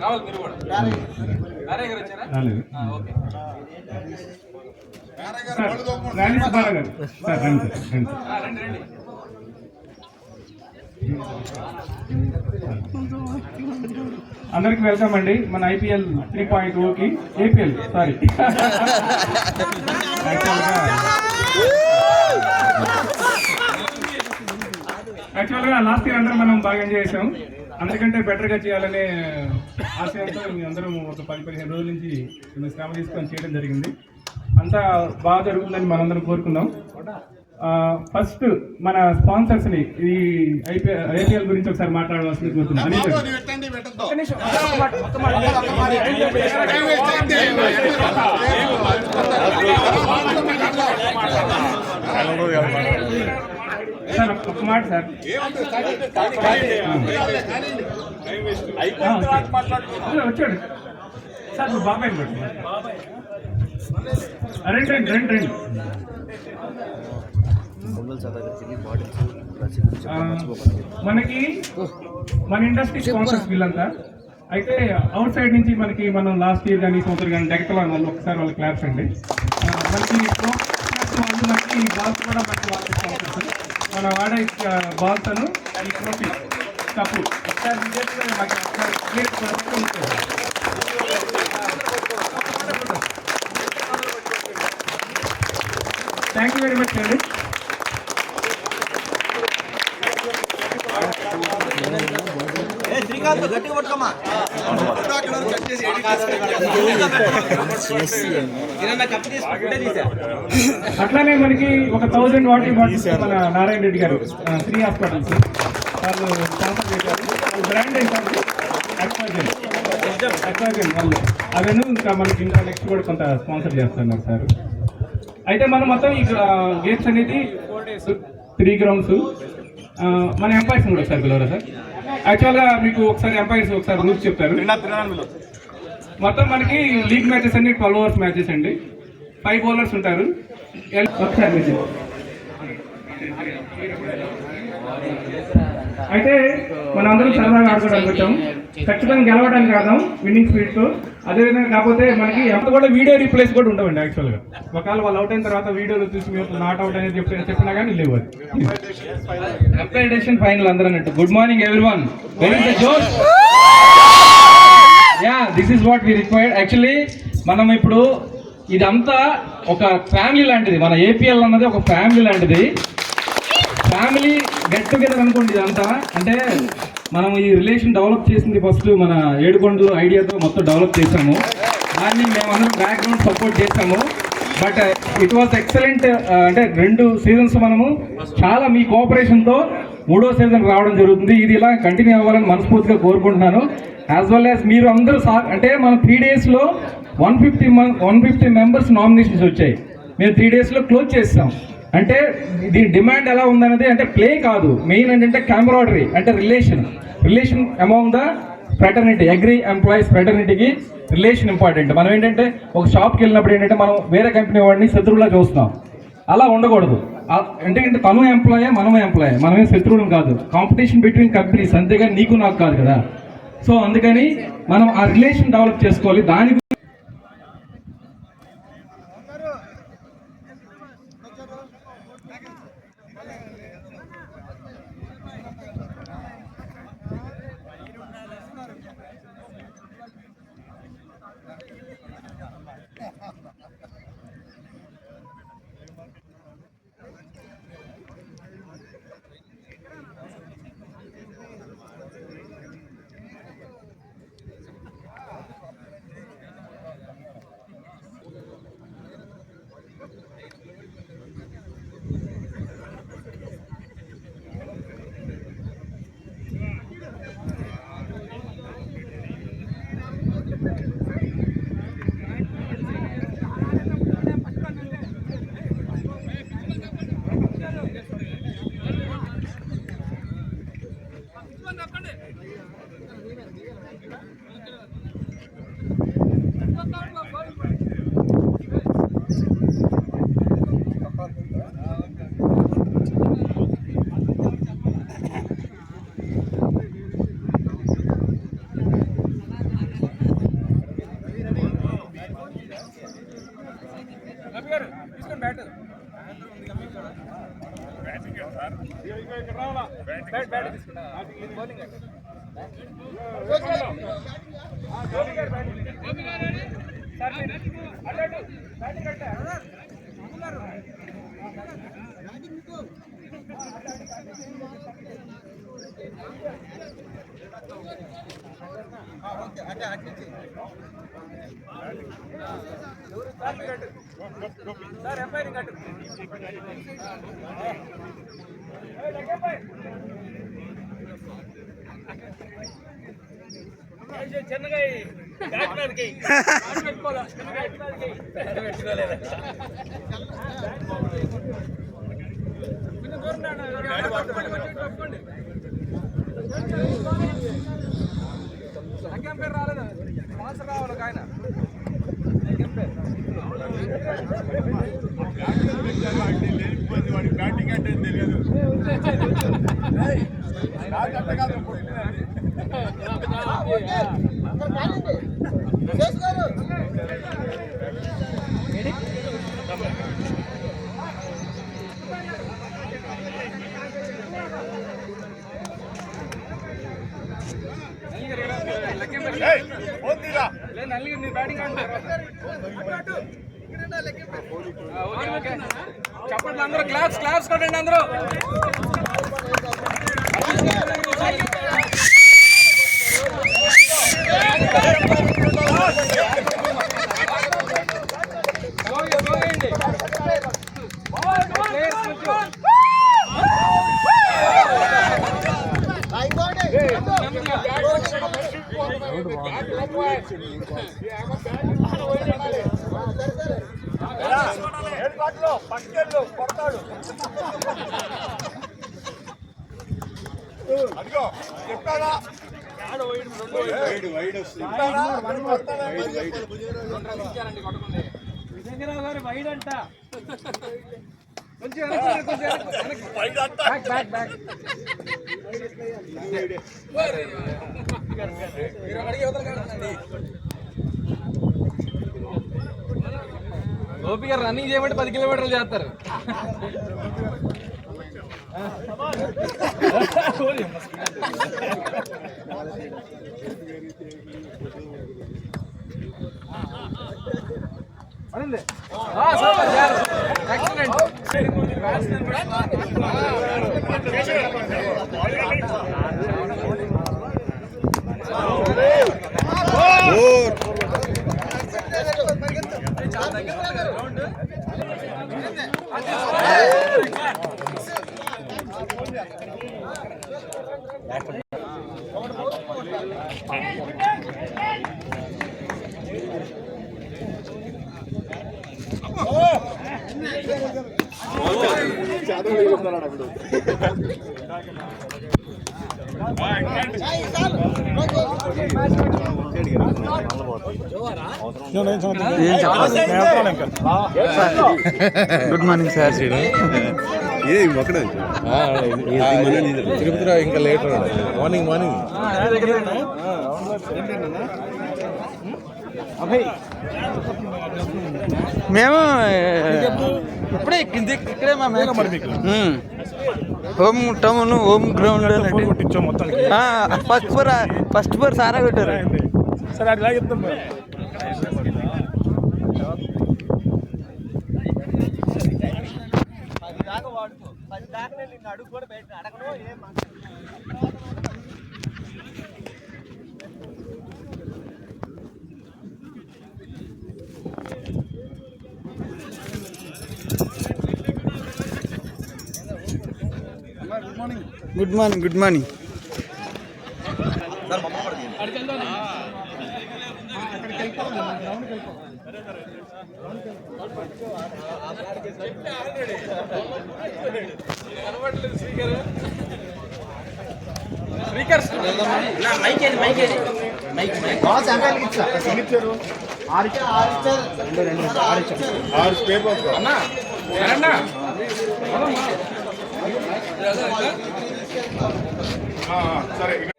రావాలి మీరు కూడా. నారాయణ గారు వచ్చారా? ఓకే. రండి రండి. అందరికి వెల్కమ్ అండి. మన ఐపీఎల్ 3.0కి ఏపీఎల్ సారీ యాక్చువల్గా లాస్ట్ ఇయర్ అందరం మనం బాగా ఎంజాయ్ చేసాం. అందరికంటే బెటర్గా చేయాలనే ఆశయంతో అందరం ఒక 10-15 రోజుల నుంచి శ్రమ తీసుకొని చేయడం జరిగింది. అంతా బాగా జరుగుతుందని మనందరం కోరుకుందాం. ఫస్ట్ మన స్పాన్సర్స్ ని ఈ ఐపీఎల్ గురించి ఒకసారి మాట్లాడవలసింది కోరుతున్నాం. సార్ ఒక్క మాట సార్, వచ్చాడు సార్ బాబాయ్ రండి రండి రండి రండి. మనకి మన ఇండస్ట్రీ స్పాన్సర్స్ వీళ్ళంతా అయితే అవుట్ సైడ్ నుంచి మనకి మనం లాస్ట్ ఇయర్ కానీ సంవత్సరం కానీ డెగతలా వాళ్ళు ఒకసారి వాళ్ళ క్లాప్స్ అండి. మనకి మనకి బాల్స్ కూడా మనకి వాళ్ళ స్పాన్సర్స్. మన వాడే బాల్స్ అను ఈ ట్రోఫీ కప్పు ఒకసారి థ్యాంక్ యూ వెరీ మచ్ అండి. అట్లానే మనకి ఒక 1000 వాటర్ బాటిల్స్ మన నారాయణ రెడ్డి గారు శ్రీ హాస్పిటల్స్ వాళ్ళు స్పాన్సర్ చేశారు. బ్రాండ్ ఏంటంటే అక్వాజన్ వాళ్ళు అవన్నీ ఇంకా మనకి ఇంకా నెక్స్ట్ కూడా కొంత స్పాన్సర్ చేస్తున్నారు సార్. అయితే మనం మొత్తం ఈ గేమ్స్ అనేది 4 days 3 గ్రౌండ్స్. మన ఎంపైర్స్ కూడా ఒకసారి పిలవరా సార్? యాక్చువల్గా మీకు ఒకసారి ఎంపైర్స్ ఒకసారి రూల్స్ చెప్తారు. మొత్తం మనకి లీగ్ మ్యాచెస్ అన్ని 12 ఓవర్స్ మ్యాచెస్ అండి. 5 బౌలర్స్ ఉంటారు. ఒకసారి అయితే మనం అందరం సరదాగా ఆడుకోవడానికి వచ్చాము. ఖచ్చితంగా గెలవడానికి కాదాం విన్నింగ్ స్పీడ్తో. అదేవిధంగా కాకపోతే మనకి ఎంత కూడా వీడియో రీప్లేస్ కూడా ఉండవండి. యాక్చువల్గా ఒకవేళ వాళ్ళు అవుట్ అయిన తర్వాత వీడియోలో చూసి మీరు నాట్ అవుట్ అనేది చెప్పినా కానీ లేవు. ఎంపైర్ డెసిషన్ ఫైనల్ అందరూ అన్నట్టు. Good morning everyone. Very the josh. Yeah this is what we required. Actually మనం ఇప్పుడు ఇదంతా ఒక ఫ్యామిలీ లాంటిది. మన ఏపీఎల్ అన్నది ఒక ఫ్యామిలీ లాంటిది. ఫ్యామిలీ గెట్ టుగెదర్ అనుకోండి ఇదంతా. అంటే మనం ఈ రిలేషన్ డెవలప్ చేసింది ఫస్ట్ మన ఏడుకొండలు ఐడియాతో మొత్తం డెవలప్ చేసాము. దాన్ని మేమందరం బ్యాక్గ్రౌండ్ సపోర్ట్ చేసాము. But it was excellent. అంటే 2 సీజన్స్ మనము చాలా మీ కోఆపరేషన్తో 3వ సీజన్ రావడం జరుగుతుంది. ఇది ఇలా కంటిన్యూ అవ్వాలని మనస్ఫూర్తిగా కోరుకుంటున్నాను. యాజ్ వెల్ యాజ్ మీరు అందరూ అంటే మనం 3 daysలో 150 మెంబర్స్ నామినేషన్స్ వచ్చాయి. మేము 3 daysలో క్లోజ్ చేస్తాం. అంటే దీని డిమాండ్ ఎలా ఉందనేది అంటే ప్లే కాదు, మెయిన్ ఏంటంటే కాంబ్రాడరీ, అంటే relation among the fraternity, agri employees ఫ్రెటర్నిటీకి రిలేషన్ ఇంపార్టెంట్. మనం ఏంటంటే ఒక షాప్కి వెళ్ళినప్పుడు ఏంటంటే మనం వేరే కంపెనీ వాడిని శత్రువులా చూస్తున్నాం. అలా ఉండకూడదు. అంటే తను ఎంప్లాయే మనమే ఎంప్లాయే, మనమే శత్రువులం కాదు. కాంపిటీషన్ బిట్వీన్ కంపెనీస్, అంతేగాని నీకు నాకు కాదు కదా. సో అందుకని మనం ఆ రిలేషన్ డెవలప్ చేసుకోవాలి. దాని చిన్నగా సంఖ్యం పేరు రాలేదు స్పాన్సర్ రావాలి ఆయన సంఖ్యం పేరు బ్యాటింగ్ అంటే తెలియదు చెప్పండి అందరూ క్లాప్స్ క్లాప్స్ కొట్టండి అందరూ కొడతాడు అదిగో చెప్తారా వైడ్ అంట గోపి గారు రన్నింగ్ చేయమంటే 10 కిలోమీటర్లు చేస్తారు. Good morning sir. తిరుపతిలో ఇంకా లేట్ మార్నింగ్ మేము ఇప్పుడే ఇక్కడే మా home town home ground first four సారా కొట్టారు. సరే అట్లా చెప్తాం. Good morning good morning. సరే